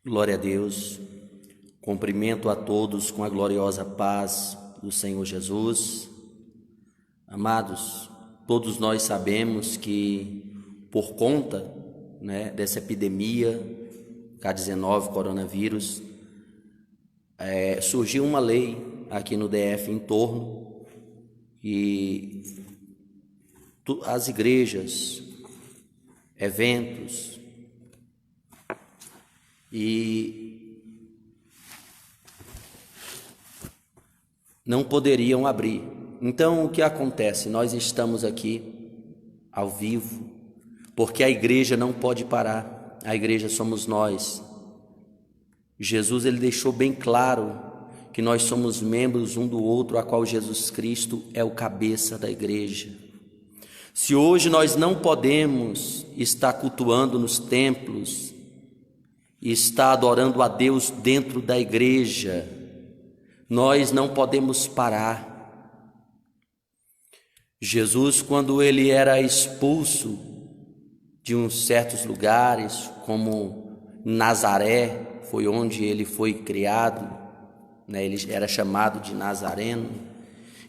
Glória a Deus, cumprimento a todos com a gloriosa paz do Senhor Jesus. Amados, todos nós sabemos que por conta dessa epidemia K-19, coronavírus, surgiu uma lei aqui no DF em torno e as igrejas, eventos e não poderiam abrir. Então o que acontece? Nós estamos aqui ao vivo porque a igreja não pode parar. A igreja somos nós. Jesus ele deixou bem claro que nós somos membros um do outro, a qual Jesus Cristo é o cabeça da igreja. Se hoje nós não podemos estar cultuando nos templos e estar adorando a Deus dentro da igreja, nós não podemos parar. Jesus, quando ele era expulso de uns certos lugares, como Nazaré, foi onde ele foi criado, ele era chamado de Nazareno,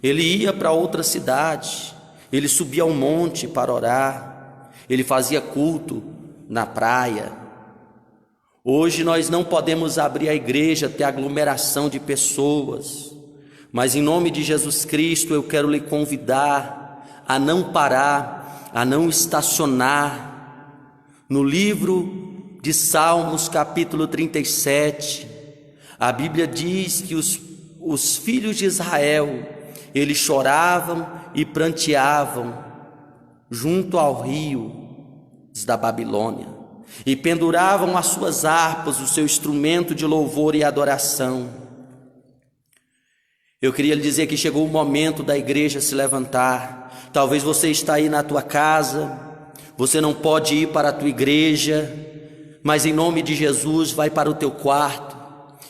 ele ia para outra cidade, ele subia ao monte para orar, ele fazia culto na praia. Hoje nós não podemos abrir a igreja, ter aglomeração de pessoas, mas em nome de Jesus Cristo eu quero lhe convidar a não parar, a não estacionar. No livro de Salmos, capítulo 37, a Bíblia diz que os filhos de Israel, eles choravam e pranteavam junto ao rio da Babilônia e penduravam as suas harpas, o seu instrumento de louvor e adoração. Eu queria lhe dizer que chegou o momento da igreja se levantar. Talvez você está aí na tua casa, você não pode ir para a tua igreja, mas em nome de Jesus vai para o teu quarto.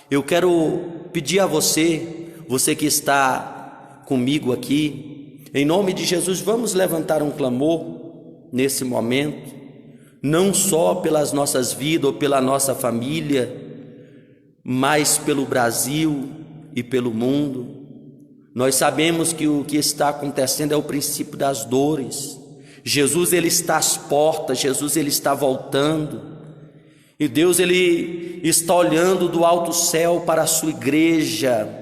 Eu quero pedir a você que está comigo aqui, em nome de Jesus, vamos levantar um clamor nesse momento, não só pelas nossas vidas ou pela nossa família, mas pelo Brasil e pelo mundo. Nós sabemos que o que está acontecendo é o princípio das dores. Jesus ele está às portas, Jesus ele está voltando, e Deus ele está olhando do alto céu para a sua igreja,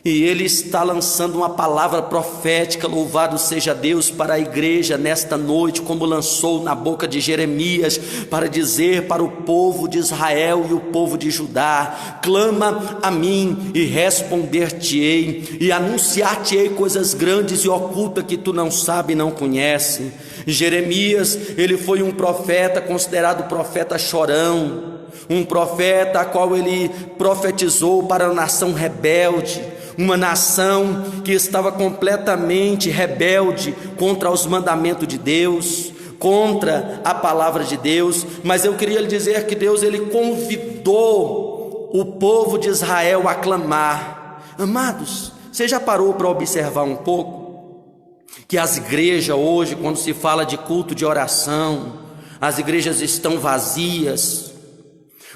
e Ele está lançando uma palavra profética. Louvado seja Deus para a igreja nesta noite, como lançou na boca de Jeremias, para dizer para o povo de Israel e o povo de Judá: clama a mim e responder-te-ei, e anunciar-te-ei coisas grandes e ocultas que tu não sabe e não conhece. Jeremias, ele foi um profeta considerado profeta chorão, um profeta a qual ele profetizou para a nação rebelde, uma nação que estava completamente rebelde contra os mandamentos de Deus, contra a palavra de Deus. Mas eu queria lhe dizer que Deus ele convidou o povo de Israel a clamar. Amados, você já parou para observar um pouco que as igrejas hoje, quando se fala de culto de oração, as igrejas estão vazias?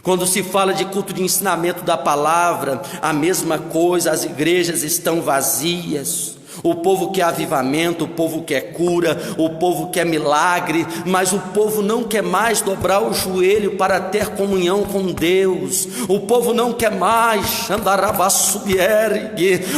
Quando se fala de culto de ensinamento da palavra, a mesma coisa, as igrejas estão vazias. O povo quer avivamento, o povo quer cura, o povo quer milagre, mas o povo não quer mais dobrar o joelho para ter comunhão com Deus. O povo não quer mais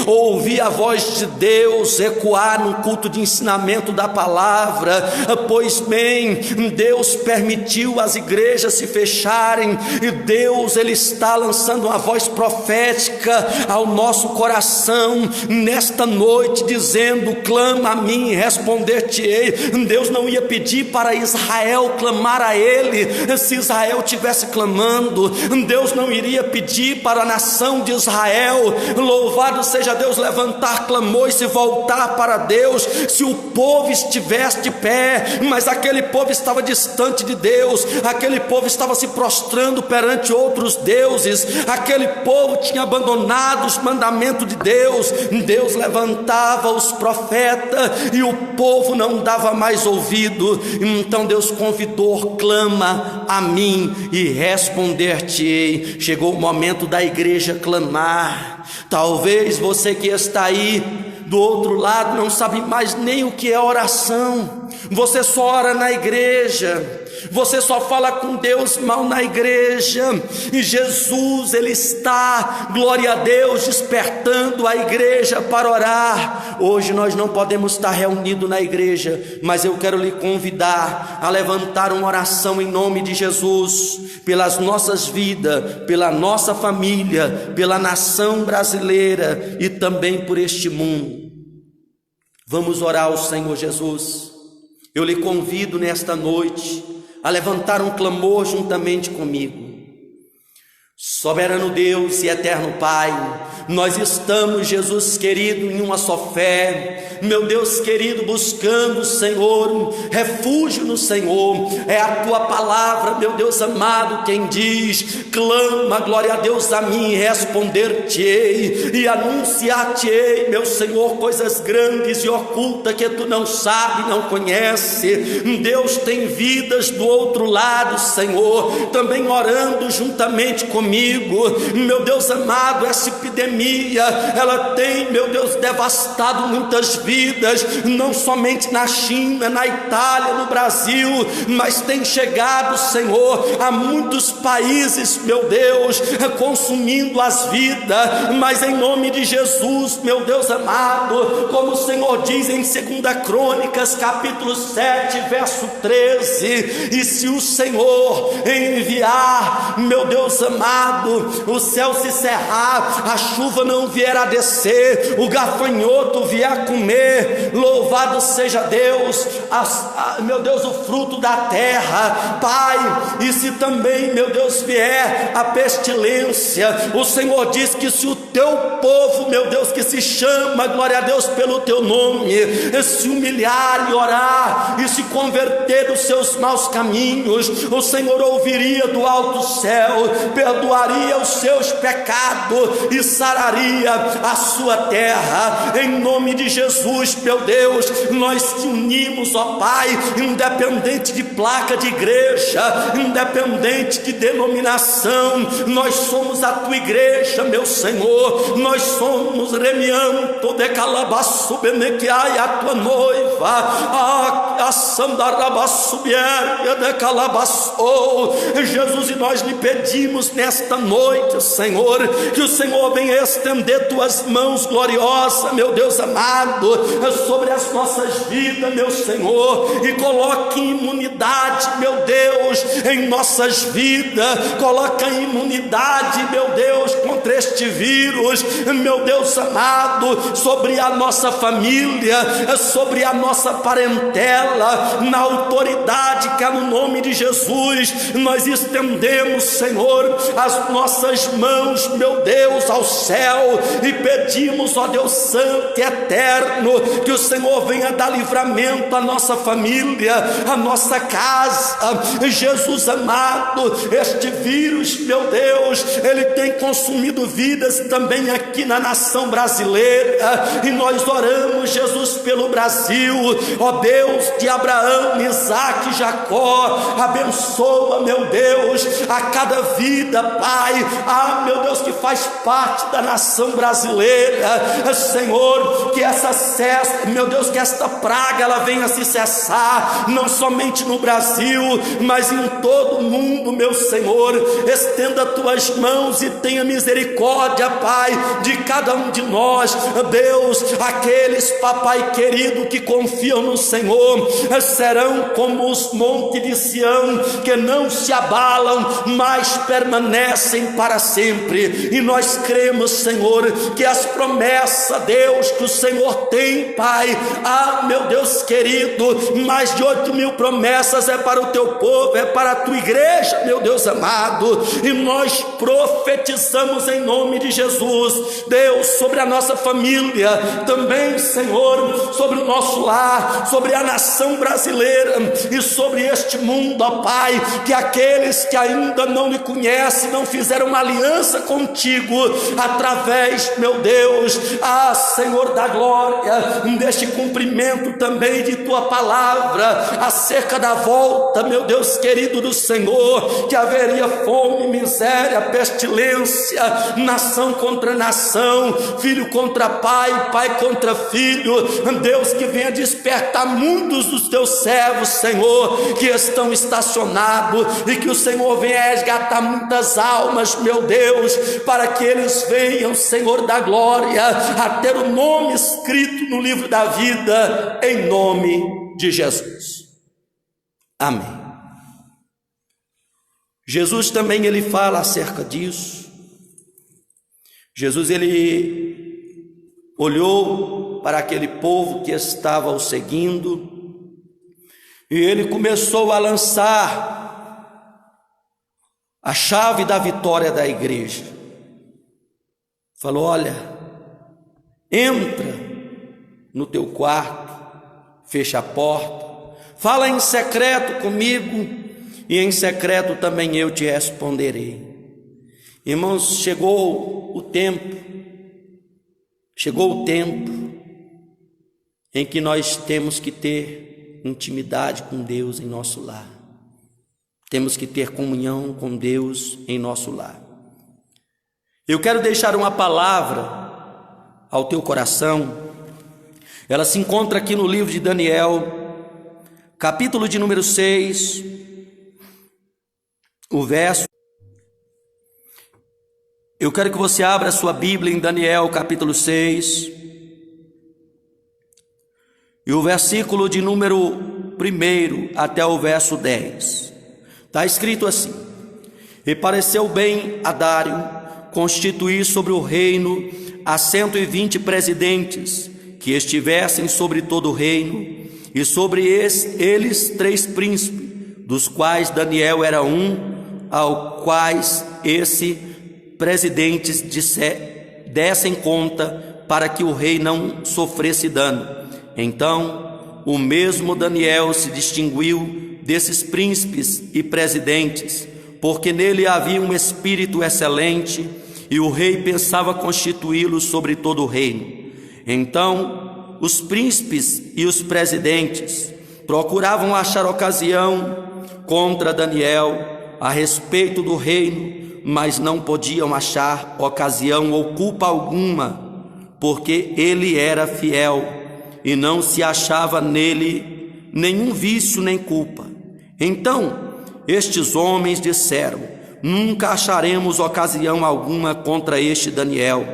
ouvir a voz de Deus ecoar no culto de ensinamento da palavra. Pois bem, Deus permitiu as igrejas se fecharem, e Deus ele está lançando uma voz profética ao nosso coração nesta noite, dizendo: clama a mim e responder-te-ei. Deus não ia pedir para Israel clamar a ele. Se Israel tivesse clamando, Deus não iria pedir para a nação de Israel, louvado seja Deus, levantar clamor e se voltar para Deus, se o povo estivesse de pé. Mas aquele povo estava distante de Deus, aquele povo estava se prostrando perante outros deuses, aquele povo tinha abandonado os mandamentos de Deus. Deus levantava levantava os profetas e o povo não dava mais ouvido. Então Deus convidou: clama a mim e responder-te-ei. Chegou o momento da igreja clamar. Talvez você que está aí do outro lado não sabe mais nem o que é oração. Você só ora na igreja, você só fala com Deus mal na igreja. E Jesus, Ele está, glória a Deus, despertando a igreja para orar. Hoje nós não podemos estar reunidos na igreja, mas eu quero lhe convidar a levantar uma oração em nome de Jesus, pelas nossas vidas, pela nossa família, pela nação brasileira e também por este mundo. Vamos orar ao Senhor Jesus. Eu lhe convido nesta noite a levantar um clamor juntamente comigo. Soberano Deus e eterno Pai, nós estamos, Jesus querido, em uma só fé, meu Deus querido, buscando, Senhor, refúgio no Senhor. É a Tua palavra, meu Deus amado, quem diz: clama, glória a Deus, a mim, responder-te-ei e anunciar-te-ei, meu Senhor, coisas grandes e ocultas que Tu não sabe, não conhece. Deus, tem vidas do outro lado, Senhor, também orando juntamente comigo. Meu Deus amado, essa epidemia, ela tem, meu Deus, devastado muitas vidas, não somente na China, na Itália, no Brasil, mas tem chegado, Senhor, a muitos países, meu Deus, consumindo as vidas. Mas em nome de Jesus, meu Deus amado, como o Senhor diz em 2 Crônicas, capítulo 7, verso 13, e se o Senhor enviar, meu Deus amado, o céu se cerrar, a chuva não vier a descer, o gafanhoto vier a comer, louvado seja Deus, meu Deus, o fruto da terra, Pai. E se também, meu Deus, vier a pestilência, o Senhor diz que se o Teu povo, meu Deus, que se chama, glória a Deus, pelo Teu nome, se humilhar e orar e se converter dos seus maus caminhos, o Senhor ouviria do alto céu, perdoaria os seus pecados e sararia a sua terra. Em nome de Jesus, meu Deus, nós te unimos, ó Pai, independente de placa de igreja, independente de denominação, nós somos a Tua igreja, meu Senhor. Nós somos Remianto de Calabaço Benequiai, a Tua noiva, a Sandarabaçubier de Calabaço. Jesus, e nós lhe pedimos nesta noite, Senhor, que o Senhor venha estender Tuas mãos gloriosas, meu Deus amado, sobre as nossas vidas, meu Senhor, e coloque imunidade, meu Deus, em nossas vidas. Coloca imunidade, meu Deus, contra este vírus, meu Deus amado, sobre a nossa família, sobre a nossa parentela, na autoridade que é no nome de Jesus. Nós estendemos, Senhor, as nossas mãos, meu Deus, ao céu e pedimos, ó Deus santo e eterno, que o Senhor venha dar livramento à nossa família, à nossa casa. Jesus amado, este vírus, meu Deus, ele tem consumido vidas também aqui na nação brasileira, e nós oramos, Jesus, pelo Brasil. Ó Deus de Abraão, Isaque e Jacó, abençoa, meu Deus, a cada vida, Pai, meu Deus, que faz parte da nação brasileira. Senhor, que essa cessa, meu Deus, que esta praga ela venha se cessar, não somente no Brasil, mas em todo o mundo, meu Senhor. Estenda Tuas mãos e tenha misericórdia, Pai, de cada um de nós, Deus. Aqueles, papai querido, que confiam no Senhor serão como os montes de Sião, que não se abalam, mas permanecem para sempre. E nós cremos, Senhor, que as promessas, Deus, que o Senhor tem, Pai, meu Deus querido, mais de 8.000 promessas é para o Teu povo, é para a Tua igreja, meu Deus amado. E nós profetizamos em nome de Jesus, Deus, sobre a nossa família, também, Senhor, sobre o nosso lar, sobre a nação brasileira e sobre este mundo, ó Pai, que aqueles que ainda ainda não lhe conhece, não fizeram uma aliança contigo, através, meu Deus, Senhor da glória, deste cumprimento também de tua palavra, acerca da volta, meu Deus querido do Senhor, que haveria fome, miséria, pestilência, nação contra nação, filho contra pai, pai contra filho. Deus, que venha despertar muitos dos teus servos, Senhor, que estão estacionados, e que o Senhor venha resgatar muitas almas, meu Deus, para que eles venham, Senhor da glória, a ter o nome escrito no livro da vida, em nome de Jesus. Amém. Jesus também ele fala acerca disso. Jesus ele olhou para aquele povo que estava o seguindo e ele começou a lançar a chave da vitória da igreja. Falou: olha, entra no teu quarto, fecha a porta, fala em secreto comigo, e em secreto também eu te responderei. Irmãos, chegou o tempo em que nós temos que ter intimidade com Deus em nosso lar. Temos que ter comunhão com Deus em nosso lar. Eu quero deixar uma palavra ao teu coração. Ela se encontra aqui no livro de Daniel, capítulo de número 6, o verso. Eu quero que você abra a sua Bíblia em Daniel, capítulo 6, e o versículo de número 1 até o verso 10. Está escrito assim: e pareceu bem a Dário constituir sobre o reino a 120 presidentes, que estivessem sobre todo o reino, e sobre eles 3 príncipes, dos quais Daniel era um, ao quais presidentes dessem conta, para que o rei não sofresse dano. Então o mesmo Daniel se distinguiu desses príncipes e presidentes, porque nele havia um espírito excelente, e o rei pensava constituí-lo sobre todo o reino. Então os príncipes e os presidentes procuravam achar ocasião contra Daniel a respeito do reino, mas não podiam achar ocasião ou culpa alguma, porque ele era fiel e não se achava nele nenhum vício nem culpa. Então estes homens disseram: nunca acharemos ocasião alguma contra este Daniel,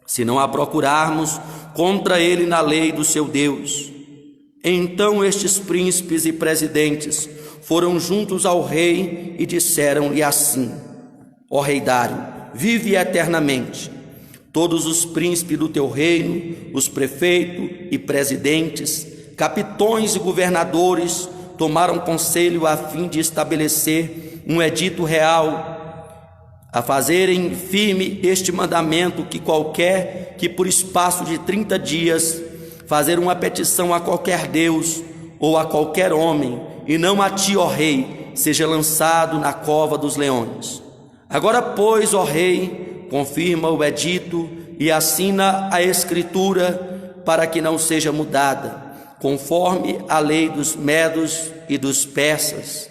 se não a procurarmos contra ele na lei do seu Deus. Então estes príncipes e presidentes foram juntos ao rei e disseram-lhe assim: ó rei Dário, vive eternamente. Todos os príncipes do teu reino, os prefeitos e presidentes, capitões e governadores tomaram conselho a fim de estabelecer um edito real, a fazerem firme este mandamento, que qualquer que por espaço de 30 dias fazer uma petição a qualquer Deus ou a qualquer homem, e não a ti, ó rei, seja lançado na cova dos leões. Agora, pois, ó rei, confirma o edito e assina a escritura, para que não seja mudada, conforme a lei dos medos e dos persas,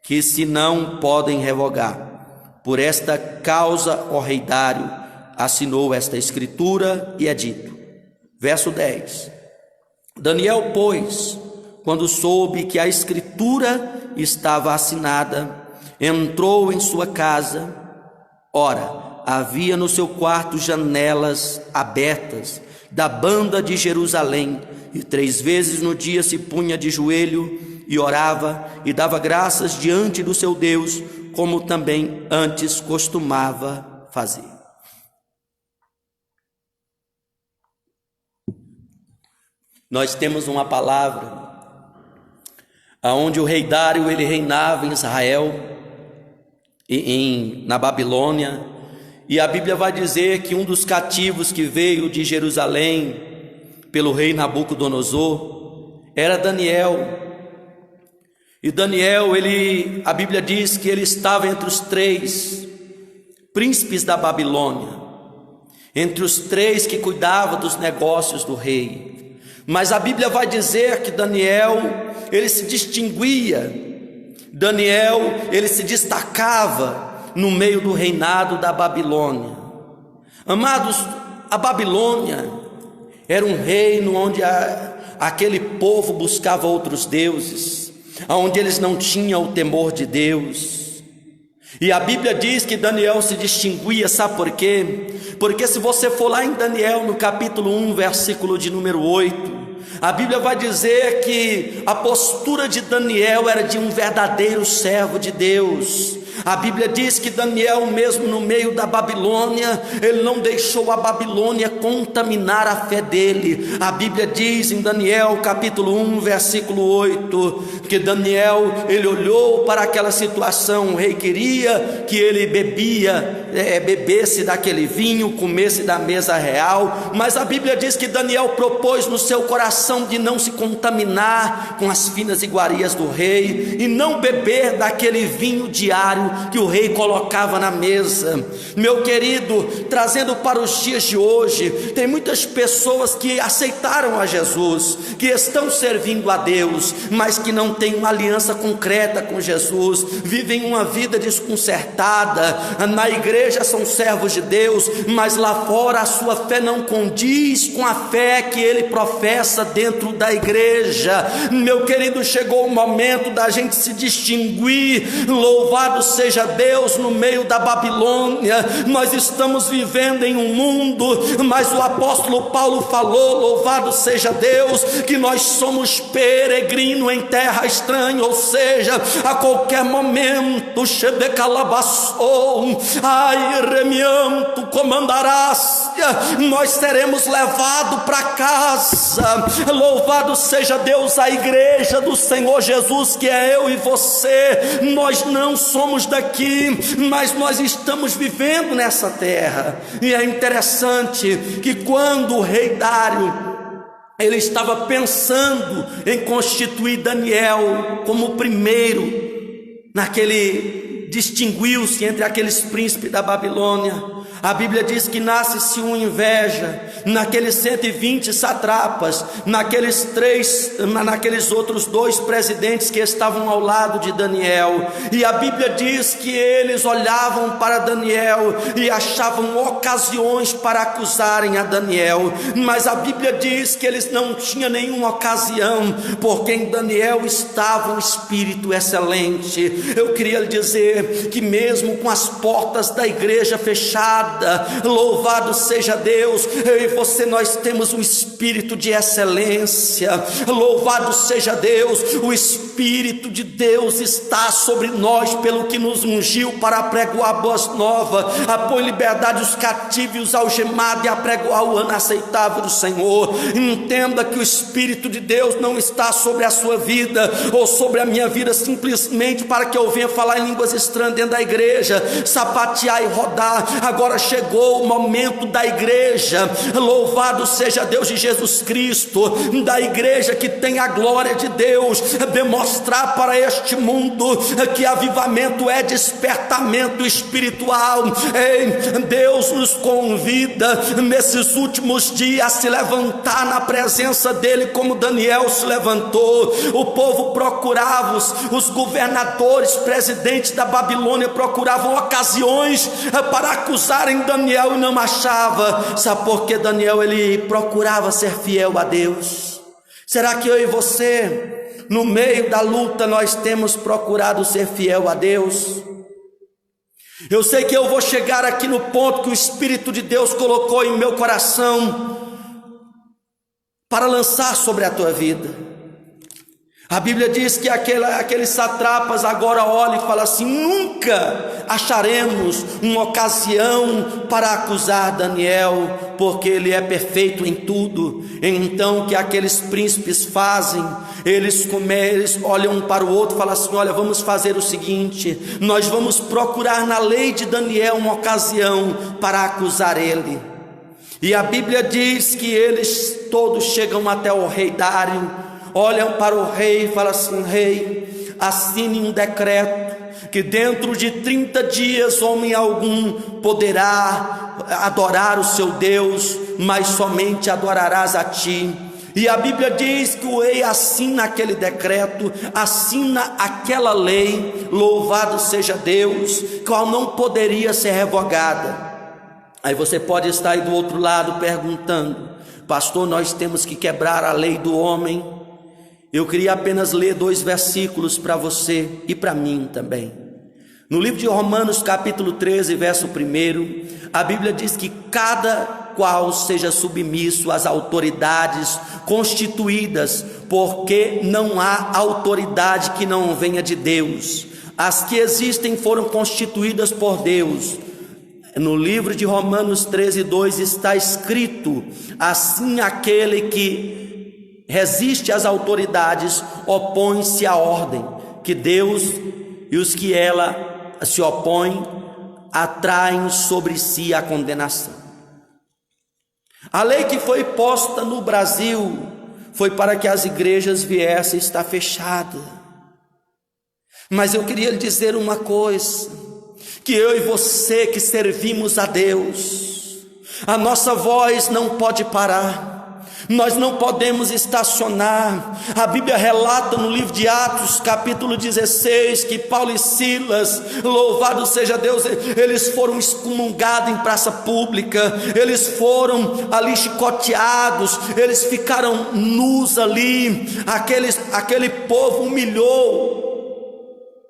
que se não podem revogar. Por esta causa, ó rei Dário, assinou esta escritura e edito. Verso 10. Daniel, pois, quando soube que a escritura estava assinada, entrou em sua casa. Ora, havia no seu quarto janelas abertas da banda de Jerusalém, e 3 vezes no dia se punha de joelho e orava e dava graças diante do seu Deus, como também antes costumava fazer. Nós temos uma palavra aonde o rei Dário ele reinava em Israel e na Babilônia, e a Bíblia vai dizer que um dos cativos que veio de Jerusalém pelo rei Nabucodonosor era Daniel. E Daniel, a Bíblia diz que ele estava entre os 3 príncipes da Babilônia, entre os 3 que cuidavam dos negócios do rei. Mas a Bíblia vai dizer que Daniel, ele se distinguia, Daniel, ele se destacava no meio do reinado da Babilônia. Amados, a Babilônia era um reino onde aquele povo buscava outros deuses, onde eles não tinham o temor de Deus. E a Bíblia diz que Daniel se distinguia, sabe por quê? Porque se você for lá em Daniel, no capítulo 1, versículo de número 8, a Bíblia vai dizer que a postura de Daniel era de um verdadeiro servo de Deus. A Bíblia diz que Daniel, mesmo no meio da Babilônia, ele não deixou a Babilônia contaminar a fé dele. A Bíblia diz em Daniel capítulo 1, versículo 8, que Daniel, ele olhou para aquela situação. O rei queria que ele bebesse daquele vinho, comesse da mesa real, mas a Bíblia diz que Daniel propôs no seu coração de não se contaminar com as finas iguarias do rei, e não beber daquele vinho diário que o rei colocava na mesa. Meu querido, trazendo para os dias de hoje, tem muitas pessoas que aceitaram a Jesus, que estão servindo a Deus, mas que não têm uma aliança concreta com Jesus, vivem uma vida desconcertada. Na igreja são servos de Deus, mas lá fora a sua fé não condiz com a fé que ele professa dentro da igreja. Meu querido, chegou o momento da gente se distinguir. Louvado seja Deus no meio da Babilônia. Nós estamos vivendo em um mundo, mas o apóstolo Paulo falou, louvado seja Deus, que nós somos peregrinos em terra estranha, ou seja, a qualquer momento, nós seremos levados para casa. Louvado seja Deus, a igreja do Senhor Jesus, que é eu e você. Nós não somos daqui, mas nós estamos vivendo nessa terra. E é interessante que quando o rei Dário, ele estava pensando em constituir Daniel como o primeiro, distinguiu-se entre aqueles príncipes da Babilônia. A Bíblia diz que nasce-se uma inveja naqueles 120 satrapas, naqueles outros 2 presidentes que estavam ao lado de Daniel. E a Bíblia diz que eles olhavam para Daniel e achavam ocasiões para acusarem a Daniel, mas a Bíblia diz que eles não tinham nenhuma ocasião, porque em Daniel estava um espírito excelente. Eu queria lhe dizer que mesmo com as portas da igreja fechadas, louvado seja Deus, eu e você, nós temos um espírito de excelência. Louvado seja Deus, o Espírito de Deus está sobre nós, pelo que nos ungiu para apregoar boas novas, a pôr em liberdade os cativos, os algemados, e apregoar o ano aceitável do Senhor. Entenda que o Espírito de Deus não está sobre a sua vida ou sobre a minha vida simplesmente para que eu venha falar em línguas estranhas dentro da igreja, sapatear e rodar. Agora chegou o momento da igreja, louvado seja Deus de Jesus Cristo, da igreja que tem a glória de Deus, demonstrar para este mundo que avivamento é despertamento espiritual. Deus nos convida nesses últimos dias a se levantar na presença dele, como Daniel se levantou. O povo procurava, os governadores, presidentes da Babilônia procuravam ocasiões para acusarem Daniel e não achava. Sabe por que Daniel, ele procurava ser fiel a Deus? Será que eu e você, no meio da luta, nós temos procurado ser fiel a Deus? Eu sei que eu vou chegar aqui no ponto que o Espírito de Deus colocou em meu coração para lançar sobre a tua vida. A Bíblia diz que aqueles satrapas agora olham e falam assim: nunca acharemos uma ocasião para acusar Daniel, porque ele é perfeito em tudo. Então o que aqueles príncipes fazem? Eles olham um para o outro e falam assim: olha, vamos fazer o seguinte, nós vamos procurar na lei de Daniel uma ocasião para acusar ele. E a Bíblia diz que eles todos chegam até o rei Dário, olham para o rei e falam assim: rei, assine um decreto que dentro de 30 dias homem algum poderá adorar o seu Deus, mas somente adorarás a ti. E a Bíblia diz que o rei assina aquele decreto, assina aquela lei, louvado seja Deus, qual não poderia ser revogada. Aí você pode estar aí do outro lado perguntando: pastor, nós temos que quebrar a lei do homem? Eu queria apenas ler 2 versículos para você e para mim também. No livro de Romanos capítulo 13, verso 1, a Bíblia diz que cada qual seja submisso às autoridades constituídas, porque não há autoridade que não venha de Deus. As que existem foram constituídas por Deus. No livro de Romanos 13:2 está escrito: assim aquele que resiste às autoridades opõe-se à ordem que Deus, e os que ela se opõem atraem sobre si a condenação. A lei que foi posta no Brasil foi para que as igrejas viessem a estar fechadas. Mas eu queria lhe dizer uma coisa, que eu e você que servimos a Deus, a nossa voz não pode parar. Nós não podemos estacionar. A Bíblia relata no livro de Atos capítulo 16 que Paulo e Silas, louvado seja Deus, eles foram excomungados em praça pública, eles foram ali chicoteados, eles ficaram nus ali, aquele povo humilhou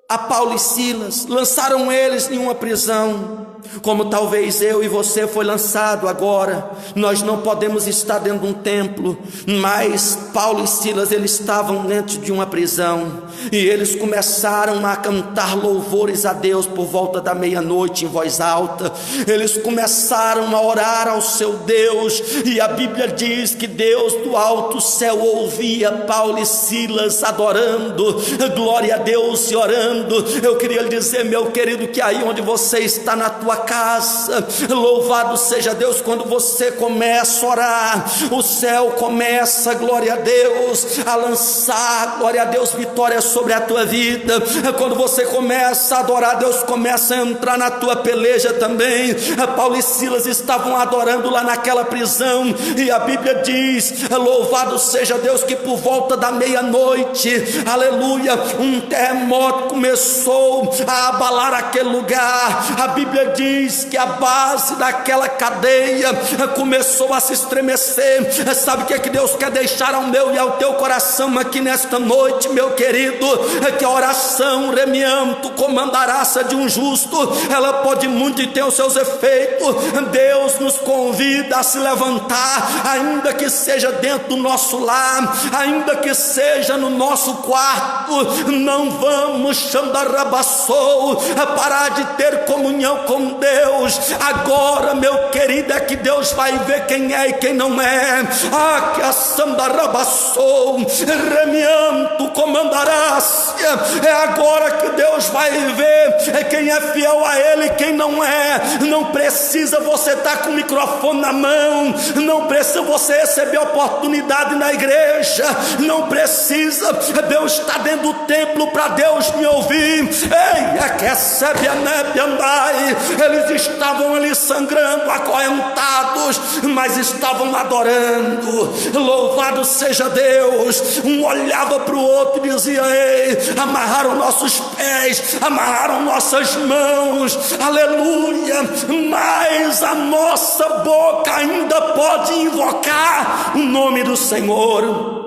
a Paulo e Silas, lançaram eles em uma prisão. Como talvez eu e você foi lançado agora. Nós não podemos estar dentro de um templo, mas Paulo e Silas, eles estavam dentro de uma prisão, e eles começaram a cantar louvores a Deus por volta da meia-noite em voz alta. Eles começaram a orar ao seu Deus, e a Bíblia diz que Deus do alto céu ouvia Paulo e Silas adorando, glória a Deus, e orando. Eu queria lhe dizer, meu querido, que aí onde você está na tua casa, louvado seja Deus, quando você começa a orar, o céu começa, glória a Deus, a lançar, glória a Deus, vitória sobre a tua vida. Quando você começa a adorar, Deus começa a entrar na tua peleja também. Paulo e Silas estavam adorando lá naquela prisão, e a Bíblia diz, louvado seja Deus, que por volta da meia-noite, aleluia, um terremoto começou a abalar aquele lugar. A Bíblia diz que a base daquela cadeia começou a se estremecer. Sabe o que é que Deus quer deixar ao meu e ao teu coração aqui nesta noite, meu querido? É que a oração remianto comandaraça de um justo, ela pode muito e tem os seus efeitos. Deus nos convida a se levantar, ainda que seja dentro do nosso lar, ainda que seja no nosso quarto. Não vamos xandarabassou, parar de ter comunhão com Deus. Agora, meu querido, é que Deus vai ver quem é e quem não é. Ah, que a sandarabassou, remianto comandarás. É agora que Deus vai ver quem é fiel a Ele e quem não é. Não precisa você estar com o microfone na mão, não precisa você receber oportunidade na igreja, não precisa. Deus está dentro do templo para Deus me ouvir. Ei, é que recebe a neve andai. Eles estavam ali sangrando, acorrentados, mas estavam adorando. Louvado seja Deus. Um olhava para o outro e dizia: ei, amarraram nossos pés, amarraram nossas mãos, aleluia, mas a nossa boca ainda pode invocar o nome do Senhor.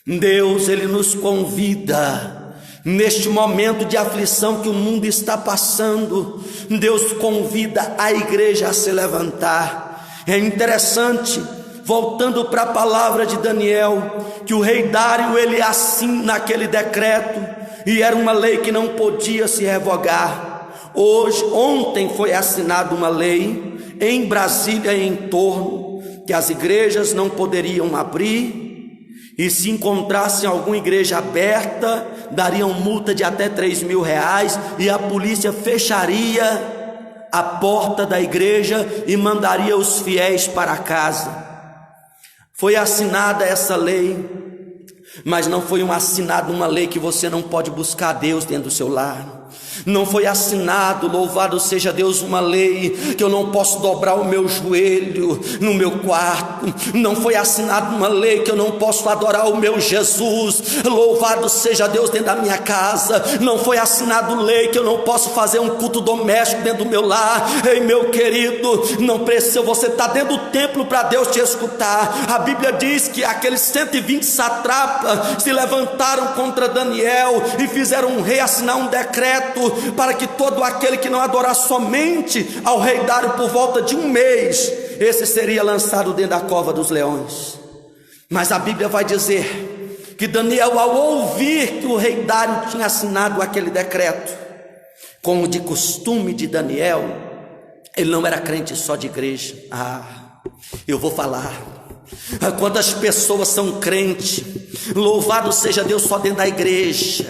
Deus, Ele nos convida neste momento de aflição que o mundo está passando. Deus convida a igreja a se levantar. É interessante, voltando para a palavra de Daniel, que o rei Dário, ele assina aquele decreto, e era uma lei que não podia se revogar. Ontem foi assinada uma lei em Brasília e em torno, que as igrejas não poderiam abrir, e se encontrassem alguma igreja aberta, dariam multa de até R$3.000, e a polícia fecharia a porta da igreja e mandaria os fiéis para casa. Foi assinada essa lei, Mas não foi assinado uma lei que você não pode buscar a Deus dentro do seu lar. Não foi assinado, louvado seja Deus, uma lei que eu não posso dobrar o meu joelho no meu quarto. Não foi assinado uma lei que eu não posso adorar o meu Jesus, louvado seja Deus, dentro da minha casa. Não foi assinado lei que eu não posso fazer um culto doméstico dentro do meu lar. Ei, meu querido, não precisa, você está dentro do templo para Deus te escutar. A Bíblia diz que aqueles 120 satrapas se levantaram contra Daniel e fizeram um rei assinar um decreto para que todo aquele que não adorar somente ao rei Dário por volta de um mês, esse seria lançado dentro da cova dos leões. Mas a Bíblia vai dizer que Daniel, ao ouvir que o rei Dário tinha assinado aquele decreto, como de costume de Daniel, ele não era crente só de igreja. Eu vou falar. Quantas pessoas são crentes, louvado seja Deus, só dentro da igreja,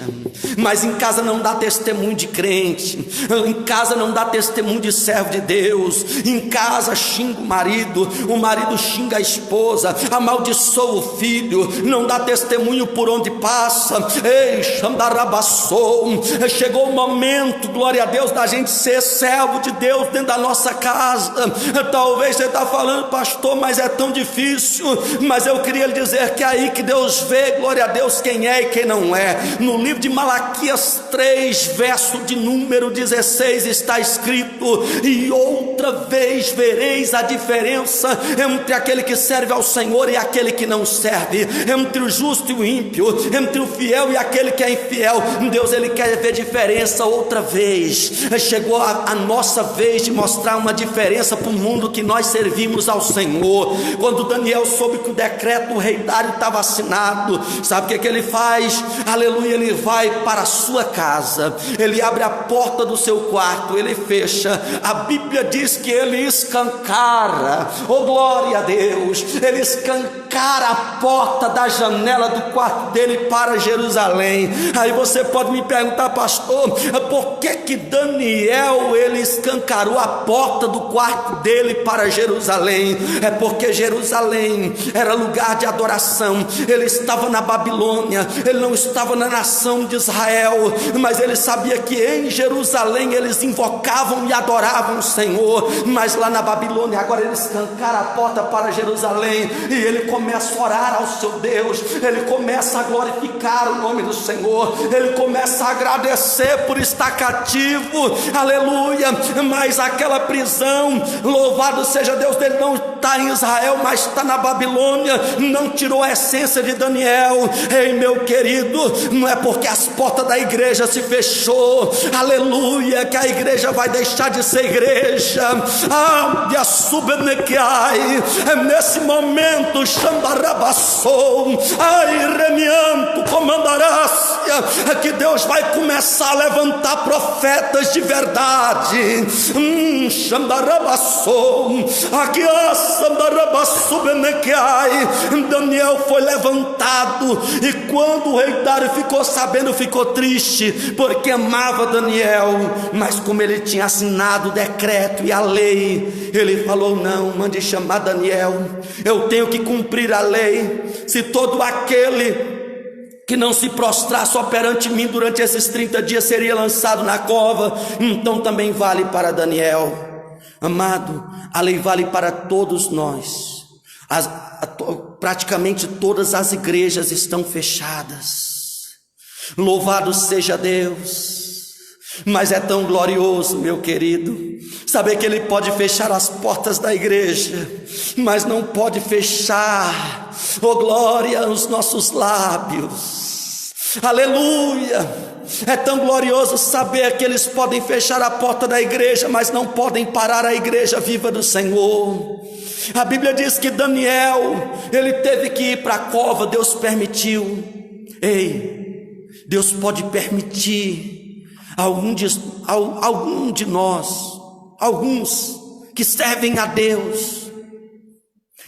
mas em casa não dá testemunho de crente, em casa não dá testemunho de servo de Deus, em casa xinga o marido xinga a esposa, amaldiçoa o filho, não dá testemunho por onde passa. Ei, xandarabassou, chegou o momento, glória a Deus, da gente ser servo de Deus dentro da nossa casa. Talvez você está falando, pastor, mas é tão difícil. Mas eu queria lhe dizer que é aí que Deus vê, glória a Deus, quem é e quem não é. No livro de Malaquias 3, verso de número 16, está escrito: e outra vez vereis a diferença entre aquele que serve ao Senhor e aquele que não serve, entre o justo e o ímpio, entre o fiel e aquele que é infiel. Deus, ele quer ver diferença outra vez. Chegou a nossa vez de mostrar uma diferença para o mundo, que nós servimos ao Senhor. Quando Daniel soube que o decreto do rei Dário estava assinado, sabe o que ele faz? Aleluia, ele vai para a sua casa, ele abre a porta do seu quarto, ele fecha. A Bíblia diz que ele escancara, oh glória a Deus, ele escancara a porta da janela do quarto dele para Jerusalém. Aí você pode me perguntar, pastor, por que Daniel ele escancarou a porta do quarto dele para Jerusalém? É porque Jerusalém era lugar de adoração. Ele estava na Babilônia, ele não estava na nação de Israel, mas ele sabia que em Jerusalém eles invocavam e adoravam o Senhor. Mas lá na Babilônia, agora ele escancara a porta para Jerusalém e ele começa a orar ao seu Deus, ele começa a glorificar o nome do Senhor, ele começa a agradecer por estar cativo, aleluia. Mas aquela prisão, louvado seja Deus, ele não está em Israel, mas está na Babilônia, não tirou a essência de Daniel. Ei, meu querido, não é porque as portas da igreja se fechou, aleluia, que a igreja vai deixar de ser igreja. É nesse momento, Xambarabassou, Remianto, Comandarácia, que Deus vai começar a levantar profetas de verdade. Xambarabassou, aqui Daniel foi levantado, e quando o rei Dário ficou sabendo, ficou triste, porque amava Daniel, mas como ele tinha assinado o decreto e a lei, ele falou: não, mande chamar Daniel, eu tenho que cumprir a lei. Se todo aquele que não se prostrar só perante mim durante esses 30 dias seria lançado na cova, então também vale para Daniel. Amado, a lei vale para todos nós. Praticamente todas as igrejas estão fechadas, louvado seja Deus. Mas é tão glorioso, meu querido, saber que ele pode fechar as portas da igreja, mas não pode fechar, oh glória, os nossos lábios. Aleluia. É tão glorioso saber que eles podem fechar a porta da igreja, mas não podem parar a igreja viva do Senhor. A Bíblia diz que Daniel, ele teve que ir para a cova, Deus permitiu. Ei, Deus pode permitir algum de nós, alguns que servem a Deus,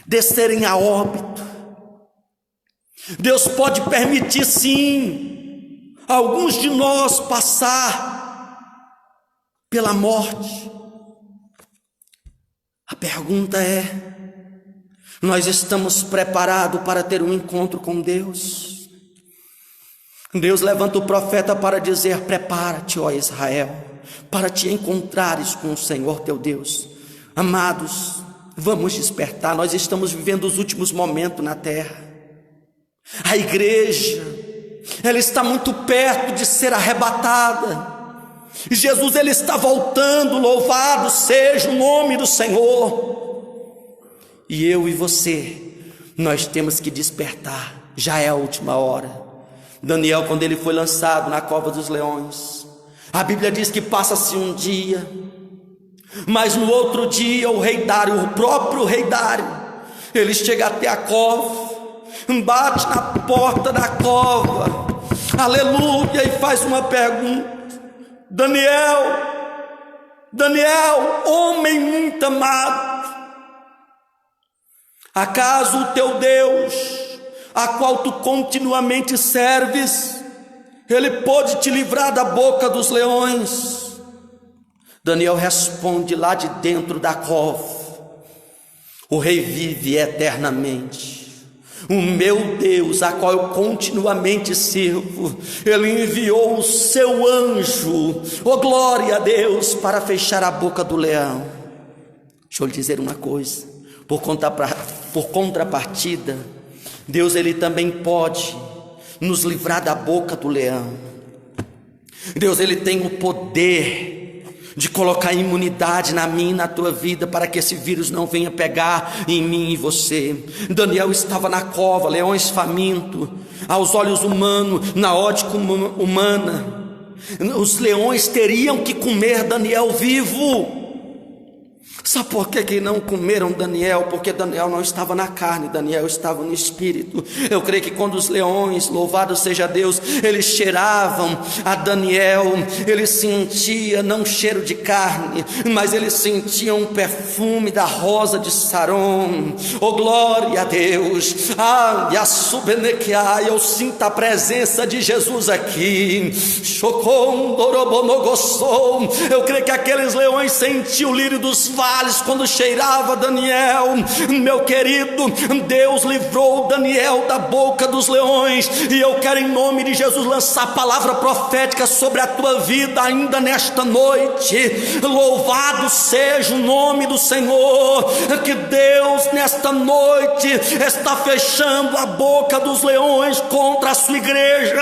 descerem a óbito. Deus pode permitir, sim, alguns de nós passar pela morte. A pergunta é: nós estamos preparados para ter um encontro com Deus? Deus levanta o profeta para dizer: prepara-te, ó Israel, para te encontrares com o Senhor teu Deus. Amados, vamos despertar. Nós estamos vivendo os últimos momentos na terra. A igreja, ela está muito perto de ser arrebatada. Jesus, ele está voltando. Louvado seja o nome do Senhor. E eu e você, nós temos que despertar. Já é a última hora. Daniel, quando ele foi lançado na cova dos leões, a Bíblia diz que passa-se um dia, mas no outro dia o rei Dário, o próprio rei Dário, ele chega até a cova, bate na porta da cova, aleluia, e faz uma pergunta: Daniel, homem muito amado, acaso o teu Deus, a qual tu continuamente serves, ele pode te livrar da boca dos leões? Daniel responde lá de dentro da cova: o rei vive eternamente. O meu Deus, a qual eu continuamente sirvo, ele enviou o seu anjo, oh glória a Deus, para fechar a boca do leão. Deixa eu lhe dizer uma coisa, por contrapartida, Deus, ele também pode nos livrar da boca do leão. Deus, ele tem o poder de colocar imunidade na minha e na tua vida, para que esse vírus não venha pegar em mim e você. Daniel estava na cova, leões famintos, aos olhos humanos, na ótica humana, os leões teriam que comer Daniel vivo. Sabe por que não comeram Daniel? Porque Daniel não estava na carne, Daniel estava no espírito. Eu creio que quando os leões, louvado seja Deus, eles cheiravam a Daniel, eles sentiam não cheiro de carne, mas eles sentiam um perfume da rosa de Saron. Oh glória a Deus! Eu sinto a presença de Jesus aqui. Eu creio que aqueles leões sentiam o lírio dos vales quando cheirava Daniel. Meu querido, Deus livrou Daniel da boca dos leões, e eu quero em nome de Jesus lançar a palavra profética sobre a tua vida ainda nesta noite. Louvado seja o nome do Senhor, que Deus nesta noite está fechando a boca dos leões contra a sua igreja,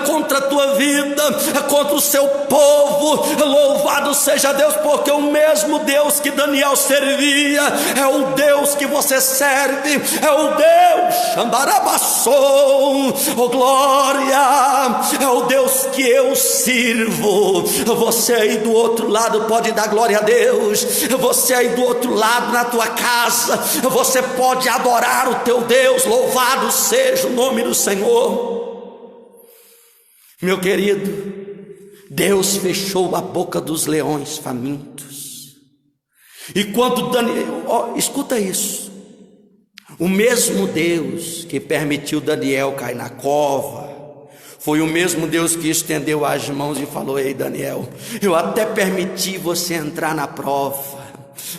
contra a tua vida, contra o seu povo. Louvado seja Deus, porque o mesmo Deus que Daniel servia é o Deus que você serve, é o Deus Xambarabassou, oh glória, é o Deus que eu sirvo. Você aí do outro lado pode dar glória a Deus. Você aí do outro lado na tua casa, você pode adorar o teu Deus. Louvado seja o nome do Senhor. Meu querido, Deus fechou a boca dos leões famintos. E quando Daniel, escuta isso, o mesmo Deus que permitiu Daniel cair na cova, foi o mesmo Deus que estendeu as mãos e falou: ei Daniel, eu até permiti você entrar na prova,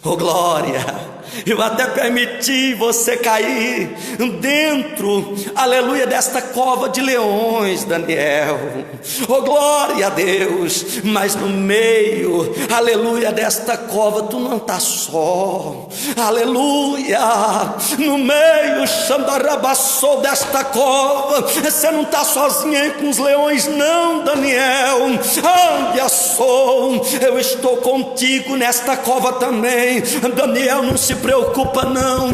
oh glória, eu até permiti você cair dentro, aleluia, desta cova de leões, Daniel, oh glória a Deus, mas no meio, aleluia, desta cova tu não está só, aleluia, no meio, Xambarabassou, desta cova, você não está sozinho aí com os leões não, Daniel, eu estou contigo nesta cova também, Daniel, não se preocupa não,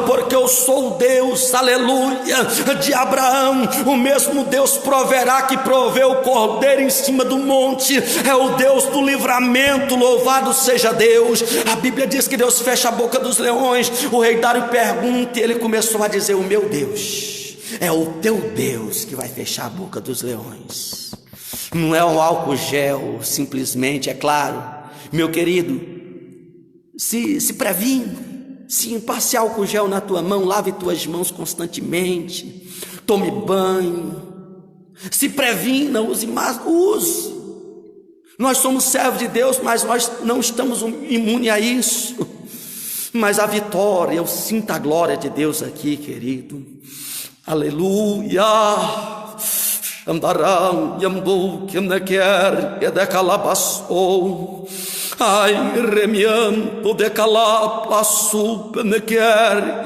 porque eu sou o Deus, aleluia, de Abraão, o mesmo Deus proverá que proveu o cordeiro em cima do monte, é o Deus do livramento. Louvado seja Deus. A Bíblia diz que Deus fecha a boca dos leões. O rei Dário pergunta e ele começou a dizer: o meu Deus, é o teu Deus que vai fechar a boca dos leões, não é um álcool gel simplesmente, é claro. Meu querido, se previne. Se passe álcool gel na tua mão, lave tuas mãos constantemente, tome banho, se previna, use máscara, use. Nós somos servos de Deus, mas nós não estamos imunes a isso. Mas a vitória, eu sinto a glória de Deus aqui, querido, aleluia. Andarão yambu que me quer e de calabaçou. Ai, remiando de calabaço me quer.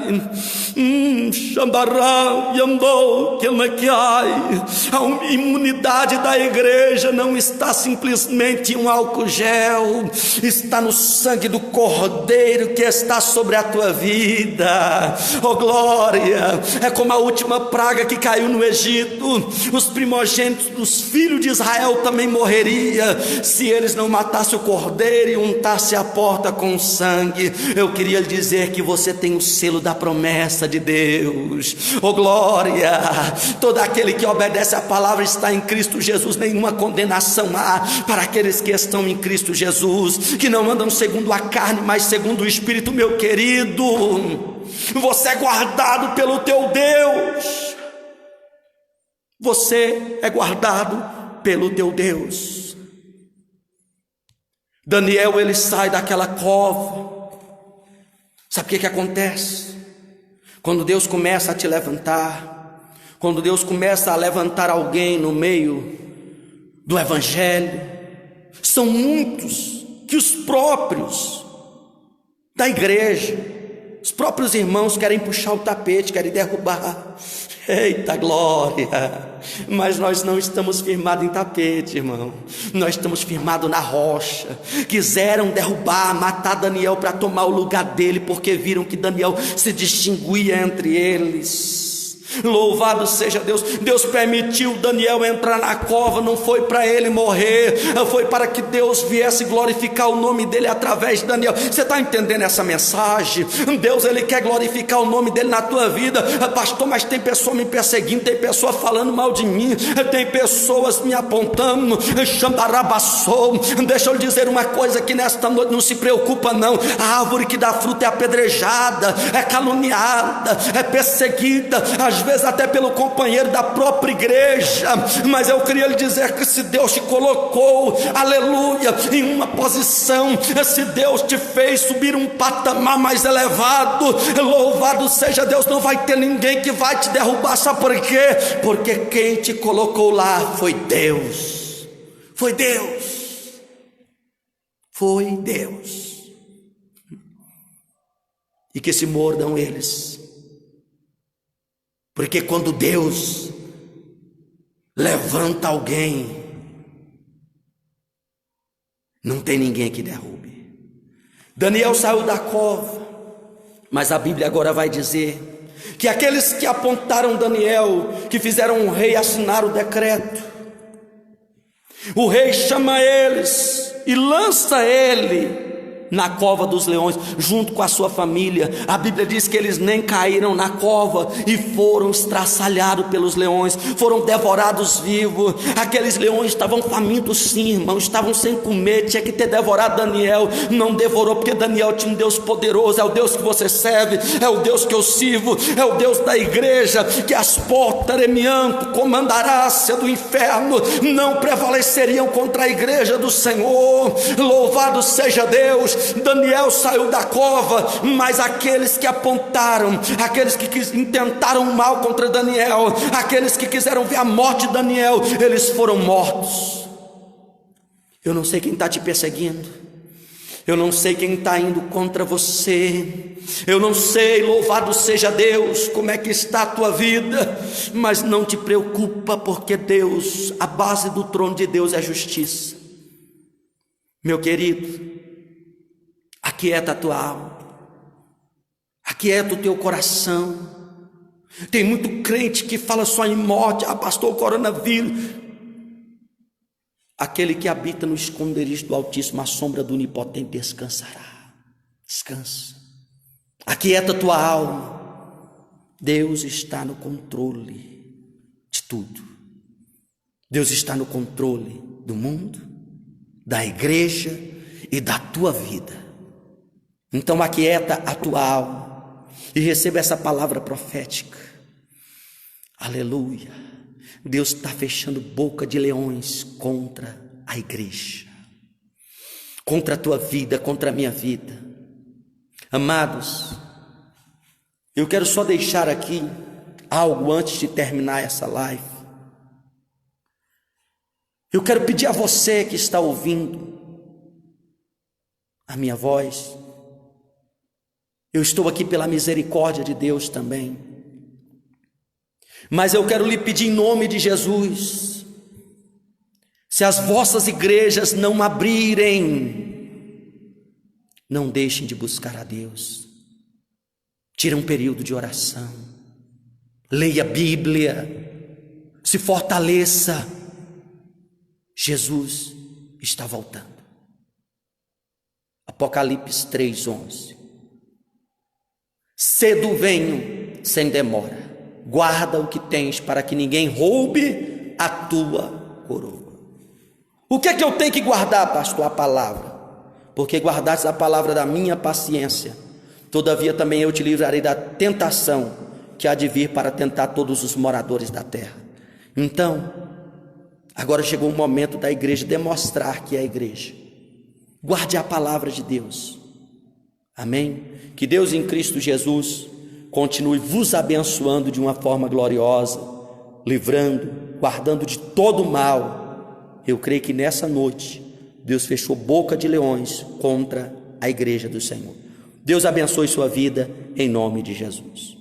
Xandarão yambu que me quer. A imunidade da igreja não está simplesmente em um álcool gel, está no sangue do Cordeiro que está sobre a tua vida. Oh glória! É como a última praga que caiu no Egito. Os primogênitos dos filhos de Israel também morreria se eles não matassem o cordeiro e untassem a porta com sangue. Eu queria lhe dizer que você tem o selo da promessa de Deus. Oh glória! Todo aquele que obedece a palavra está em Cristo Jesus, nenhuma condenação há para aqueles que estão em Cristo Jesus, que não andam segundo a carne, mas segundo o Espírito. Meu querido, você é guardado pelo teu Deus. Você é guardado pelo teu Deus. Daniel, ele sai daquela cova. Sabe o que acontece? Quando Deus começa a te levantar, quando Deus começa a levantar alguém no meio do evangelho, são muitos que os próprios da igreja, os próprios irmãos querem puxar o tapete, querem derrubar. Eita glória! Mas nós não estamos firmados em tapete, irmão. Nós estamos firmados na rocha. Quiseram derrubar, matar Daniel para tomar o lugar dele, porque viram que Daniel se distinguia entre eles. Louvado seja Deus. Deus permitiu Daniel entrar na cova, não foi para ele morrer, foi para que Deus viesse glorificar o nome dele através de Daniel. Você está entendendo essa mensagem? Deus, ele quer glorificar o nome dele na tua vida. Pastor, mas tem pessoa me perseguindo, tem pessoa falando mal de mim, tem pessoas me apontando. Deixa eu lhe dizer uma coisa aqui nesta noite, não se preocupa não. A árvore que dá fruta é apedrejada, é caluniada, é perseguida, às vezes até pelo companheiro da própria igreja. Mas eu queria lhe dizer que se Deus te colocou, aleluia, em uma posição, se Deus te fez subir um patamar mais elevado, louvado seja Deus, não vai ter ninguém que vai te derrubar. Sabe por quê? Porque quem te colocou lá foi Deus. Foi Deus. Foi Deus. E que se mordam eles, porque quando Deus levanta alguém, não tem ninguém que derrube. Daniel saiu da cova, mas a Bíblia agora vai dizer que aqueles que apontaram Daniel, que fizeram o rei assinar o decreto, o rei chama eles e lança ele na cova dos leões, junto com a sua família. A Bíblia diz que eles nem caíram na cova e foram estraçalhados pelos leões, foram devorados vivos. Aqueles leões estavam famintos sim, irmão, estavam sem comer, tinha que ter devorado Daniel, não devorou, porque Daniel tinha um Deus poderoso. É o Deus que você serve, é o Deus que eu sirvo, é o Deus da igreja, que as portas como andarácia do inferno não prevaleceriam contra a igreja do Senhor. Louvado seja Deus. Daniel saiu da cova, mas aqueles que apontaram, aqueles que intentaram mal contra Daniel, aqueles que quiseram ver a morte de Daniel, eles foram mortos. Eu não sei quem está te perseguindo, eu não sei quem está indo contra você, eu não sei, louvado seja Deus, como é que está a tua vida, mas não te preocupa, porque Deus, a base do trono de Deus é justiça. Meu querido, aquieta a tua alma, aquieta o teu coração. Tem muito crente que fala só em morte. Pastor, o coronavírus. Aquele que habita no esconderijo do Altíssimo, a sombra do Onipotente descansará. Descansa, aquieta a tua alma. Deus está no controle de tudo. Deus está no controle do mundo, da igreja e da tua vida. Então aquieta a tua alma e receba essa palavra profética. Aleluia. Deus está fechando boca de leões contra a igreja, contra a tua vida, contra a minha vida. Amados, eu quero só deixar aqui algo antes de terminar essa live. Eu quero pedir a você que está ouvindo a minha voz, eu estou aqui pela misericórdia de Deus também, mas eu quero lhe pedir em nome de Jesus, se as vossas igrejas não abrirem, não deixem de buscar a Deus. Tire um período de oração, leia a Bíblia, se fortaleça. Jesus está voltando. Apocalipse 3:11. Cedo venho, sem demora. Guarda o que tens, para que ninguém roube a tua coroa. O que é que eu tenho que guardar, pastor? A palavra. Porque guardaste a palavra da minha paciência. Todavia também eu te livrarei da tentação que há de vir para tentar todos os moradores da terra. Então, agora chegou o momento da igreja demonstrar que é a igreja. Guarde a palavra de Deus. Amém? Que Deus em Cristo Jesus continue vos abençoando de uma forma gloriosa, livrando, guardando de todo mal. Eu creio que nessa noite Deus fechou boca de leões contra a igreja do Senhor. Deus abençoe sua vida em nome de Jesus.